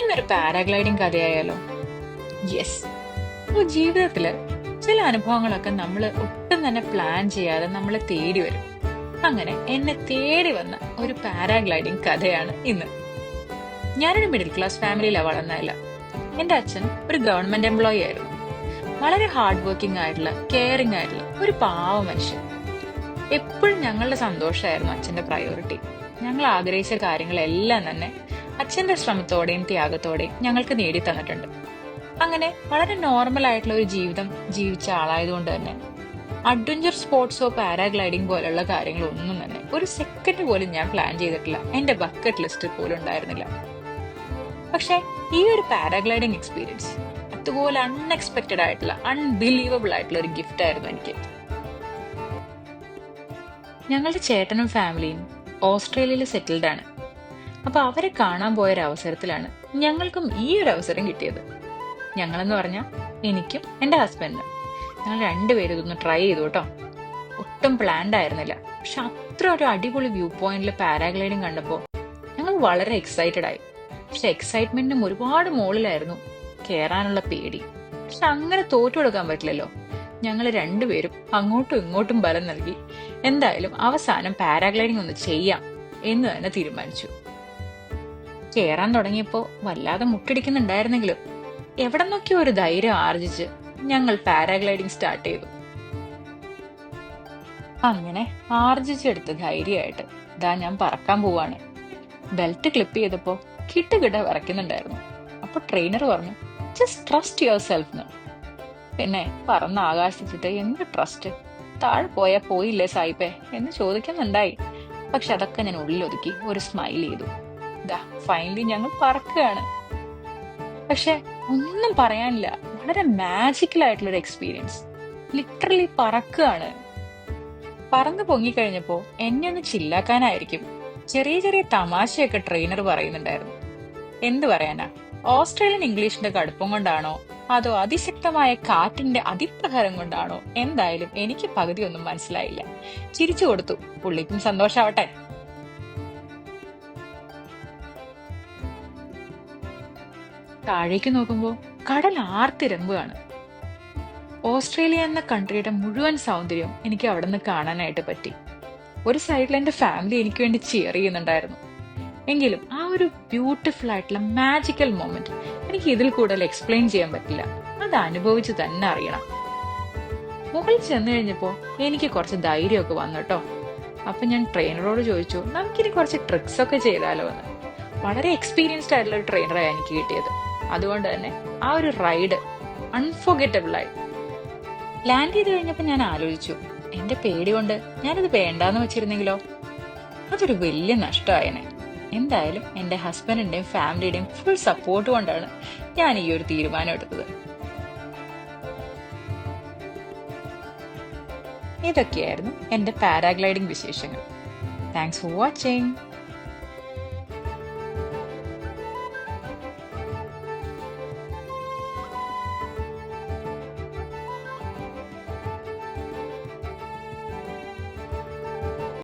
ഇന്നൊരു paragliding കഥയായാലോ? Yes. ജീവിതത്തില് ചില അനുഭവങ്ങളൊക്കെ നമ്മൾ ഒട്ടും തന്നെ പ്ലാൻ ചെയ്യാതെ നമ്മളെ തേടി വരും. അങ്ങനെ എന്നെ തേടി വന്ന ഒരു പാരാഗ്ലൈഡിംഗ് കഥയാണ് ഇന്ന്. ഞാനൊരു മിഡിൽ ക്ലാസ് ഫാമിലിയിലാണ് വളർന്നതല്ല. എന്റെ അച്ഛൻ ഒരു ഗവൺമെന്റ് എംപ്ലോയി ആയിരുന്നു. വളരെ ഹാർഡ് വർക്കിംഗ് ആയിട്ടുള്ള കെയറിംഗ് ആയിട്ടുള്ള ഒരു പാവ മനുഷ്യൻ. എപ്പോഴും ഞങ്ങളുടെ സന്തോഷമായിരുന്നു അച്ഛന്റെ പ്രയോറിറ്റി. ഞങ്ങൾ ആഗ്രഹിച്ച കാര്യങ്ങളെല്ലാം തന്നെ അച്ഛന്റെ ശ്രമത്തോടെയും ത്യാഗത്തോടെയും ഞങ്ങൾക്ക് നേടി തന്നിട്ടുണ്ട്. അങ്ങനെ വളരെ നോർമൽ ആയിട്ടുള്ള ഒരു ജീവിതം ജീവിച്ച ആളായതുകൊണ്ട് തന്നെ അഡ്വഞ്ചർ സ്പോർട്സോ പാരാഗ്ലൈഡിംഗ് പോലുള്ള കാര്യങ്ങളൊന്നും തന്നെ ഒരു സെക്കൻഡ് പോലും ഞാൻ പ്ലാൻ ചെയ്തിട്ടില്ല. എന്റെ ബക്കറ്റ് ലിസ്റ്റ് പോലും ഉണ്ടായിരുന്നില്ല. പക്ഷെ ഈ ഒരു പാരാഗ്ലൈഡിംഗ് എക്സ്പീരിയൻസ് അതുപോലെ അൺഎക്സ്പെക്ടഡ് ആയിട്ടുള്ള അൺബിലീവബിൾ ആയിട്ടുള്ള ഒരു ഗിഫ്റ്റ് ആയിരുന്നു എനിക്ക്. ഞങ്ങളുടെ ചേട്ടനും ഫാമിലിയും ഓസ്ട്രേലിയയിൽ സെറ്റിൽഡ് ആണ്. അപ്പൊ അവരെ കാണാൻ പോയ ഒരു അവസരത്തിലാണ് ഞങ്ങൾക്കും ഈ ഒരു അവസരം കിട്ടിയത്. ഞങ്ങളെന്ന് പറഞ്ഞാൽ എനിക്കും എന്റെ ഹസ്ബൻഡിനും. ഞങ്ങൾ രണ്ടുപേരും ഇതൊന്ന് ട്രൈ ചെയ്തു കേട്ടോ. ഒട്ടും പ്ലാൻഡ് ആയിരുന്നില്ല. പക്ഷെ അത്ര ഒരു അടിപൊളി വ്യൂ പോയിന്റിൽ പാരാഗ്ലൈഡിങ് കണ്ടപ്പോൾ ഞങ്ങൾ വളരെ എക്സൈറ്റഡ് ആയി. പക്ഷെ എക്സൈറ്റ്മെന്റിനും ഒരുപാട് മുകളിലായിരുന്നു കയറാനുള്ള പേടി. പക്ഷെ അങ്ങനെ തോറ്റു കൊടുക്കാൻ പറ്റില്ലല്ലോ. ഞങ്ങൾ രണ്ടുപേരും അങ്ങോട്ടും ഇങ്ങോട്ടും ബലം നൽകി എന്തായാലും അവസാനം പാരാഗ്ലൈഡിംഗ് ഒന്ന് ചെയ്യാം എന്ന് തന്നെ തീരുമാനിച്ചു. കയറാൻ തുടങ്ങിയപ്പോ വല്ലാതെ മുട്ടിടിക്കുന്നുണ്ടായിരുന്നെങ്കിലും എവിടെ നോക്കിയോ ഒരു ധൈര്യം ആർജിച്ച് ഞങ്ങൾ പാരാഗ്ലൈഡിംഗ് സ്റ്റാർട്ട് ചെയ്തു. അങ്ങനെ ആർജിച്ചെടുത്ത് ധൈര്യമായിട്ട് ഇതാ ഞാൻ പറക്കാൻ പോവാണ്. ബെൽറ്റ് ക്ലിപ്പ് ചെയ്തപ്പോ കിട്ടുകിട വിറയ്ക്കുന്നുണ്ടായിരുന്നു. അപ്പൊ ട്രെയിനർ പറഞ്ഞു, ജസ്റ്റ് ട്രസ്റ്റ് യുവർ സെൽഫ് എന്ന്. പിന്നെ പറന്ന ആകാശത്തിട്ട് എന്ത് ട്രസ്റ്റ്, താഴെ പോയാ പോയില്ലേ സായിപ്പേ എന്ന് ചോദിക്കുന്നുണ്ടായി. പക്ഷെ അതൊക്കെ ഞാൻ ഉള്ളിലൊതുക്കി ഒരു സ്മൈൽ ചെയ്തു. ഇതാ ഫൈനലി ഞങ്ങൾ പറക്കുകയാണ്. പക്ഷെ ഒന്നും പറയാനില്ല, വളരെ മാജിക്കൽ ആയിട്ടുള്ള ഒരു എക്സ്പീരിയൻസ്. ലിറ്ററലി പറക്കുകയാണ്. പറന്ന് പൊങ്ങിക്കഴിഞ്ഞപ്പോ എന്നെ ഒന്ന് ചില്ലാക്കാനായിരിക്കും ചെറിയ ചെറിയ തമാശയൊക്കെ ട്രെയിനർ പറയുന്നുണ്ടായിരുന്നു. എന്തു പറയാനാ, ഓസ്ട്രേലിയൻ ഇംഗ്ലീഷിന്റെ കടുപ്പം കൊണ്ടാണോ അതോ അതിശക്തമായ കാറ്റിന്റെ അതിപ്രഹാരം കൊണ്ടാണോ എന്തായാലും എനിക്ക് പകുതിയൊന്നും മനസ്സിലായില്ല. ചിരിച്ചു കൊടുത്തു. പുള്ളിക്കും സന്തോഷാവട്ടെ. താഴേക്ക് നോക്കുമ്പോൾ കടൽ ആർത്തിരമ്പുകയാണ്. ഓസ്ട്രേലിയ എന്ന കൺട്രിയുടെ മുഴുവൻ സൗന്ദര്യം എനിക്ക് അവിടെ നിന്ന് കാണാനായിട്ട് പറ്റി. ഒരു സൈഡിൽ എന്റെ ഫാമിലി എനിക്ക് വേണ്ടി ചിയർ ചെയ്യുന്നുണ്ടായിരുന്നു. എങ്കിലും ആ ഒരു ബ്യൂട്ടിഫുൾ ആയിട്ടുള്ള മാജിക്കൽ മൊമെന്റ് എനിക്ക് ഇതിൽ കൂടുതൽ എക്സ്പ്ലെയിൻ ചെയ്യാൻ പറ്റില്ല. അത് അനുഭവിച്ച് തന്നെ അറിയണം. മുകളിൽ ചെന്ന് കഴിഞ്ഞപ്പോ എനിക്ക് കുറച്ച് ധൈര്യമൊക്കെ വന്നിട്ടോ. അപ്പൊ ഞാൻ ട്രെയിനറോട് ചോദിച്ചു, നമുക്കിനി കുറച്ച് ട്രിക്സ് ഒക്കെ ചെയ്താലോ എന്ന്. വളരെ എക്സ്പീരിയൻസ്ഡ് ആയിട്ടുള്ള ഒരു ട്രെയിനറാണ് എനിക്ക് കിട്ടിയത്. അതുകൊണ്ട് തന്നെ ആ ഒരു റൈഡ് അൺഫോർഗറ്റബിൾ ആയി. ലാൻഡ് ചെയ്ത് കഴിഞ്ഞപ്പോ ഞാൻ ആലോചിച്ചു, എന്റെ പേടി കൊണ്ട് ഞാനത് വേണ്ടാന്ന് വെച്ചിരുന്നെങ്കിലോ? അതൊരു വലിയ നഷ്ടമായേനെ. എന്തായാലും എന്റെ ഹസ്ബൻഡിന്റെയും ഫാമിലിയുടെയും ഫുൾ സപ്പോർട്ട് കൊണ്ടാണ് ഞാൻ ഈ ഒരു തീരുമാനം എടുത്തത്. ഇതൊക്കെയായിരുന്നു എന്റെ പാരാഗ്ലൈഡിംഗ് വിശേഷങ്ങൾ. Thanks for watching.